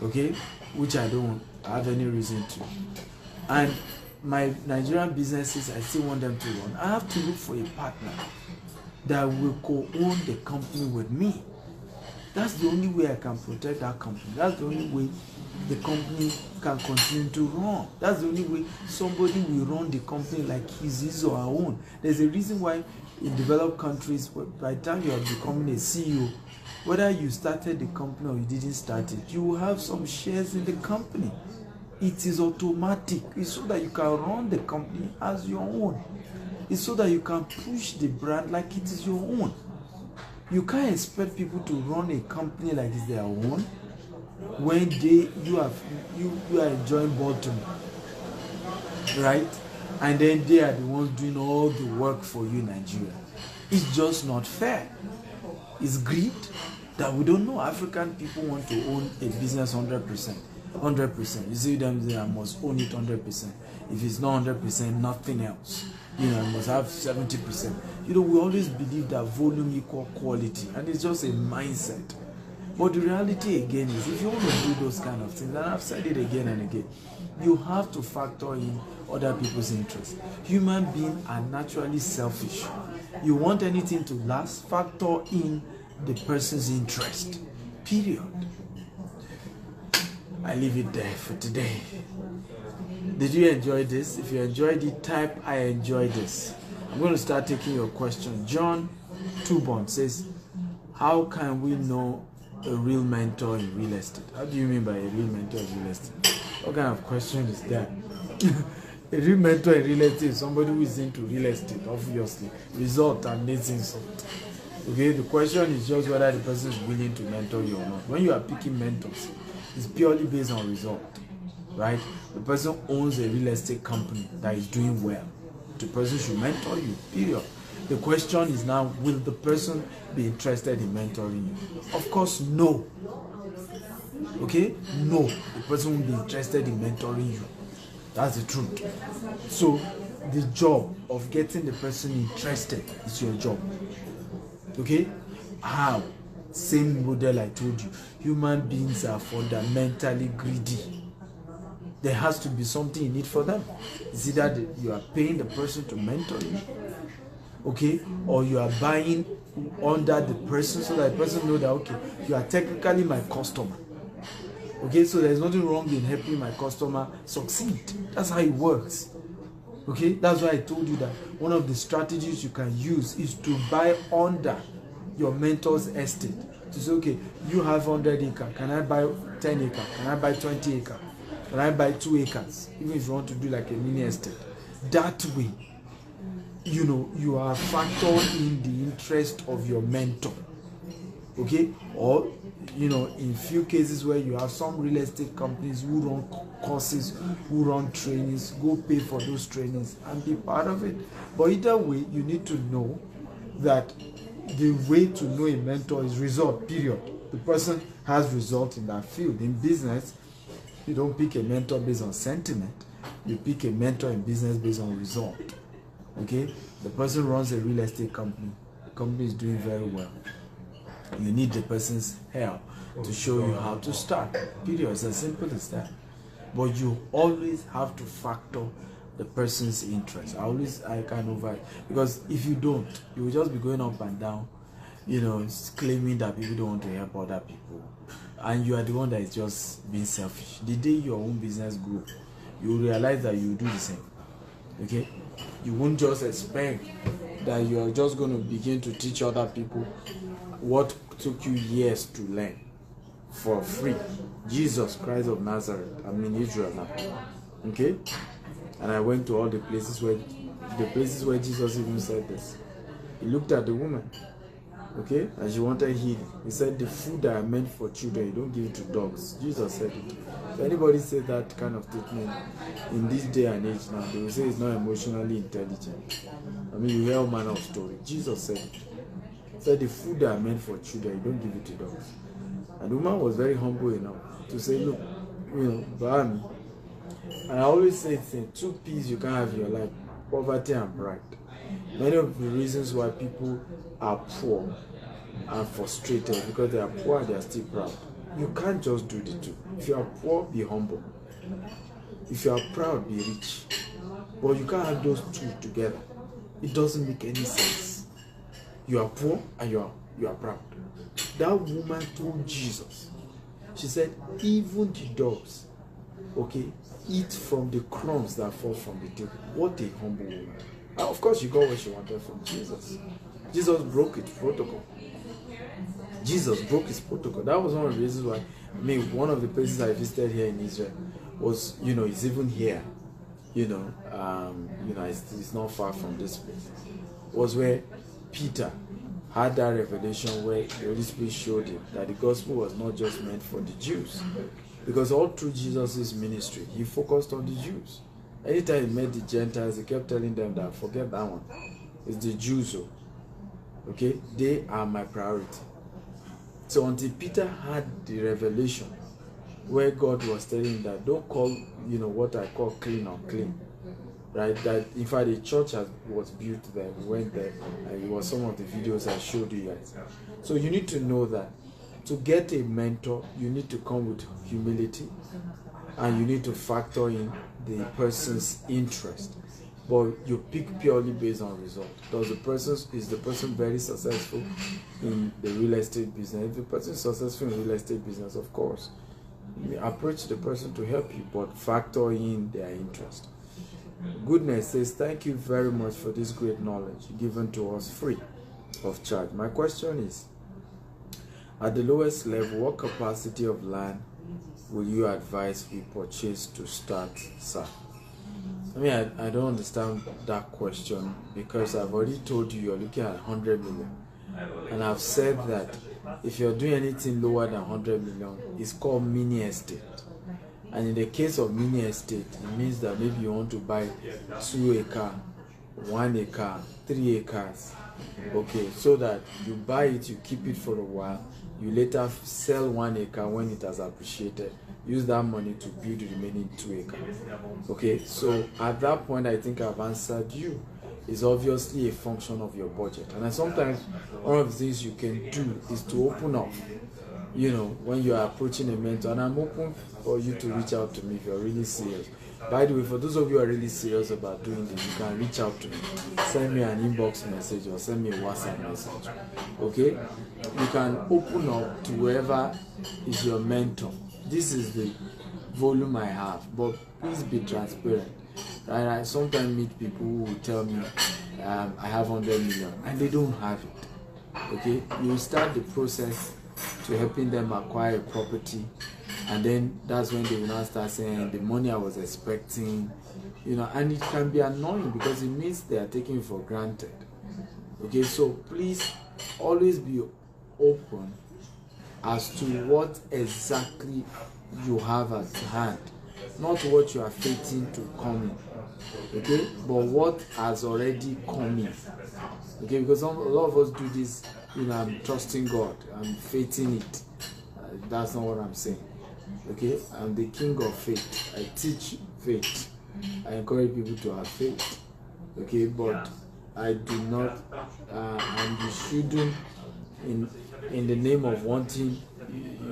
okay, which I don't have any reason to, and my Nigerian businesses, I still want them to run, I have to look for a partner that will co-own the company with me. That's the only way I can protect that company. That's the only way the company can continue to run. That's the only way somebody will run the company like his or her own. There's a reason why in developed countries, by the time you are becoming a CEO, Whether you started the company or you didn't start it, you will have some shares in the company. It is automatic. It's so that you can run the company as your own. It's so that you can push the brand like it is your own. You can't expect people to run a company like it's their own when you are enjoying bottom, right? And then they are the ones doing all the work for you in Nigeria. It's just not fair. It's greed that we don't know. African people want to own a business 100%. 100%. You see them say, I must own it 100%. If it's not 100%, nothing else. I must have 70%. We always believe that volume equal quality, and it's just a mindset. But the reality again is, if you want to do those kind of things, and I've said it again and again, you have to factor in other people's interests. Human beings are naturally selfish. You want anything to last, factor in the person's interest. Period. I leave it there for today. Did you enjoy this? If you enjoyed it, type I enjoyed this. I'm going to start taking your question. John Tubon says, how can we know a real mentor in real estate? How do you mean by a real mentor in real estate? What kind of question is that? A real mentor in real estate is somebody who is into real estate, obviously. Result and needs insult. Okay, the question is just whether the person is willing to mentor you or not. When you are picking mentors, it's purely based on result, right? The person owns a real estate company that is doing well. The person should mentor you, period. The question is now, will the person be interested in mentoring you? Of course, no. Okay? No. The person will be interested in mentoring you. That's the truth. So, the job of getting the person interested is your job. Okay? How? Same model I told you. Human beings are fundamentally greedy. There has to be something in it for them. It's either you are paying the person to mentor you, okay, or you are buying under the person so that the person knows that, okay, you are technically my customer. Okay, so there's nothing wrong in helping my customer succeed. That's how it works. Okay, that's why I told you that one of the strategies you can use is to buy under your mentor's estate. To say, okay, you have 100 acres. Can I buy 10 acres? Can I buy 20 acres? Can I buy 2 acres? Even if you want to do like a mini estate. That way, you are factoring in the interest of your mentor. Okay? Or, in few cases where you have some real estate companies who run courses, who run trainings, go pay for those trainings and be part of it. But either way, you need to know that the way to know a mentor is result, period. The person has result in that field. In business, you don't pick a mentor based on sentiment. You pick a mentor in business based on result. Okay? The person runs a real estate company. The company is doing very well. You need the person's help to show you how to start. Period. It's as simple as that. But you always have to factor the person's interest. I can over, because if you don't, you will just be going up and down, claiming that people don't want to help other people, and you are the one that is just being selfish. The day your own business grow, you will realize that you will do the same. Okay, you won't just expect that you are just going to begin to teach other people what took you years to learn for free. Jesus Christ of Nazareth, I'm in Israel now. Okay, and I went to all the places where Jesus even said this. He looked at the woman, okay, and she wanted healing. He said, the food that I meant for children, you don't give it to dogs. Jesus said it. If anybody says that kind of statement in this day and age now, they will say it's not emotionally intelligent. I mean, you hear all manner of story. Jesus said it. He said, the food that I meant for children, you don't give it to dogs. And the woman was very humble enough to say, look, buy me. And I always say, two P's you can't have in your life: poverty and pride. Many of the reasons why people are poor and frustrated because they are poor and they are still proud. You can't just do the two. If you are poor, be humble. If you are proud, be rich. But you can't have those two together. It doesn't make any sense. You are poor and you are proud. That woman told Jesus, she said, even the dogs, okay, eat from the crumbs that fall from the table. What a humble woman. And of course, she got what she wanted from Jesus. Jesus broke it, protocol. Jesus broke his protocol. That was one of the reasons why, I mean, one of the places I visited here in Israel was, it's even here, it's not far from this place, was where Peter had that revelation where the Holy Spirit showed him that the gospel was not just meant for the Jews. Because all through Jesus' ministry, he focused on the Jews. Anytime he met the Gentiles, he kept telling them that, forget that one. It's the Jews, okay? They are my priority. So until Peter had the revelation where God was telling him that don't call, what I call clean unclean, right? That in fact the church was built there. We went there, and it was some of the videos I showed you guys. So you need to know that to get a mentor, you need to come with humility, and you need to factor in the person's interest. But you pick purely based on result. Is the person very successful in the real estate business? If the person is successful in real estate business, of course, you approach the person to help you, but factor in their interest. Goodness says, thank you very much for this great knowledge given to us free of charge. My question is, at the lowest level, what capacity of land will you advise we purchase to start, sir? I mean, I don't understand that question, because I've already told you you're looking at 100 million. And I've said that if you're doing anything lower than 100 million, it's called mini estate. And in the case of mini estate, it means that maybe you want to buy 2 acres, 1 acre, 3 acres. Okay, so that you buy it, you keep it for a while, you later sell 1 acre when it has appreciated, use that money to build the remaining 2 acres. Okay, so at that point, I think I've answered you. It's obviously a function of your budget. And sometimes one of the things you can do is to open up, when you are approaching a mentor. And I'm open for you to reach out to me if you're really serious. By the way, for those of you who are really serious about doing this, you can reach out to me. Send me an inbox message or send me a WhatsApp message. Okay? You can open up to whoever is your mentor. This is the volume I have, but please be transparent. And I sometimes meet people who will tell me, I have 100 million, and they don't have it. Okay? You start the process to helping them acquire a property, and then that's when they will now start saying the money I was expecting, and it can be annoying because it means they are taking it for granted. Okay, so please always be open as to what exactly you have at hand, not what you are fating to come in, okay, but what has already come in. Okay, because a lot of us do this, I'm trusting God, I'm faithing it. That's not what I'm saying. Okay, I'm the king of faith. I teach faith. I encourage people to have faith. Okay, but I do not, and you shouldn't, in the name of wanting,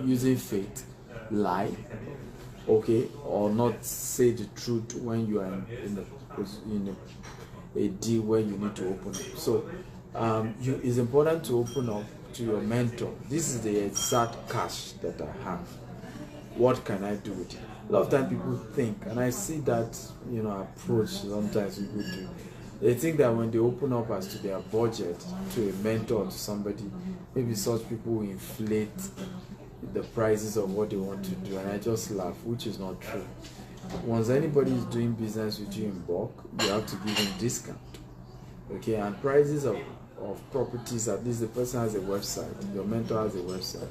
using faith, lie, okay, or not say the truth when you are in a deal where you need to open up. So it's important to open up to your mentor. This is the exact cash that I have. What can I do with it? A lot of times people think, and I see that approach sometimes people do. They think that when they open up as to their budget to a mentor or to somebody, maybe such people will inflate the prices of what they want to do, and I just laugh, which is not true. Once anybody is doing business with you in bulk, you have to give them discount. Okay, and prices of properties, at least the person has a website, your mentor has a website.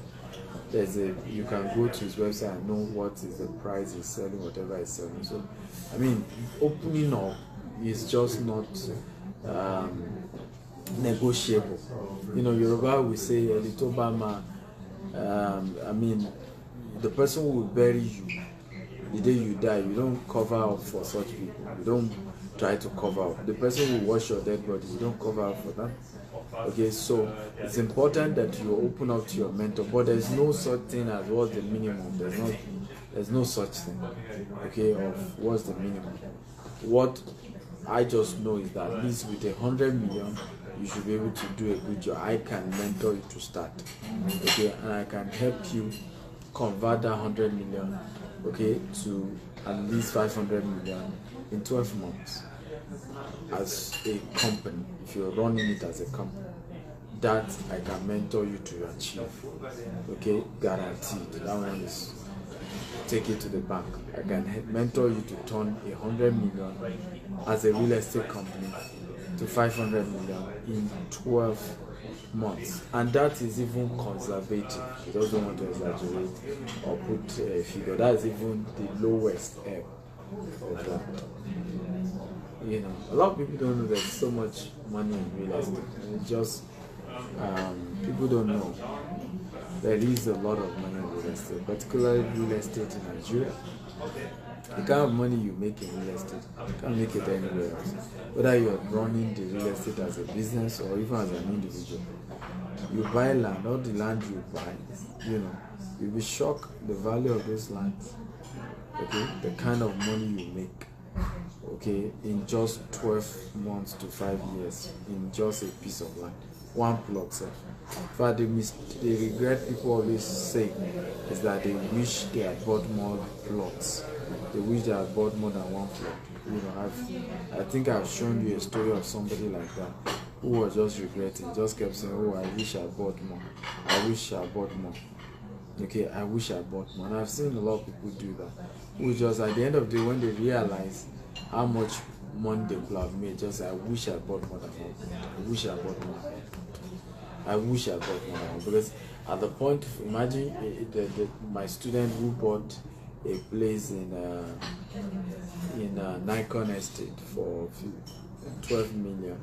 You can go to his website and know what is the price he's selling, whatever he's selling. So, I mean, opening up is just not negotiable. Yoruba will say, Elitobama, I mean, the person who will bury you the day you die. You don't cover up for such people. You don't try to cover up. The person who will wash your dead body, you don't cover up for them. Okay, so it's important that you open up to your mentor, but there's no such thing as what's the minimum. There's no such thing, okay, of what's the minimum. What I just know is that at least with 100 million, you should be able to do a good job. I can mentor you to start, okay, and I can help you convert that 100 million, okay, to at least 500 million in 12 months as a company, if you're running it as a company. that I can mentor you to achieve. Okay, guaranteed. That one is take it to the bank. I can mentor you to turn 100 million as a real estate company to 500 million in 12 months, and that is even conservative. I don't want to exaggerate or put a figure. That is even the lowest ebb of that. You know, a lot of people don't know there's so much money in real estate. It's just people don't know there is a lot of money in real estate, particularly real estate in Nigeria. The kind of money you make in real estate, you can't make it anywhere else. Whether you're running the real estate as a business or even as an individual, you buy land, all the land you buy, you know, you'll be shocked the value of those lands. Okay, the kind of money you make, okay, in just 12 months to 5 years in just a piece of land, one plot. Sir. In fact, the regret people always say is that they wish they had bought more plots. They wish they had bought more than one plot. You know, I think I've shown you a story of somebody like that who was just regretting, just kept saying, "Oh, I wish I bought more. I wish I bought more." Okay, I wish I bought more. And I've seen a lot of people do that. Who just at the end of the day, when they realize how much money they could have made, just say, "I wish I bought more than one. I wish I bought more. I wish I bought more than one." Because at the point, imagine my student who bought a place in Nikon Estate for 12 million.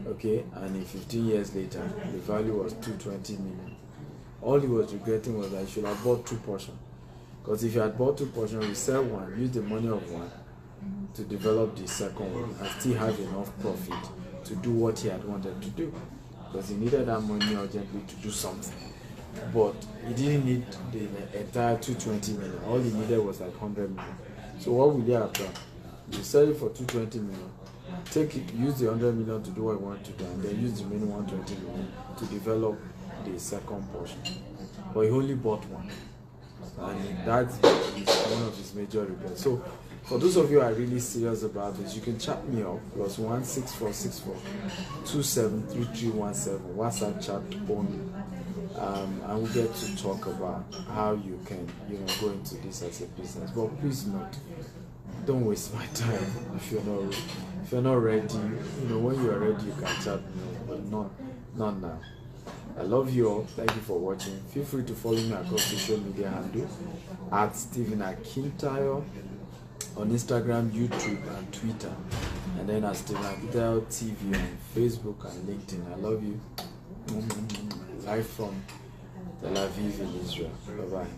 Okay, and in 15 years later, the value was 220 million. All he was regretting was that he should have bought two portions. Because if you had bought two portions, you sell one, use the money of one to develop the second one, and still have enough profit to do what he had wanted to do. Because he needed that money urgently to do something. But he didn't need the entire 220 million. All he needed was like 100 million. So what would he have done? You sell it for 220 million. Take it, use the 100 million to do what you want to do, and then use the remaining 120 million to develop the second portion. But he only bought one, and that is one of his major regrets. So for those of you who are really serious about this, you can chat me up +1 6464 273317 WhatsApp chat only, and we'll get to talk about how you can go into this as a business. But please note, don't waste my time if you're not ready. When you are ready, you can chat me up, but not now. I love you all. Thank you for watching. Feel free to follow me across social media handle at Stephen Akintayo on Instagram, YouTube, and Twitter, and then at Stephen Akintayo TV on Facebook and LinkedIn. I love you. Live from Tel Aviv in Israel. Bye bye.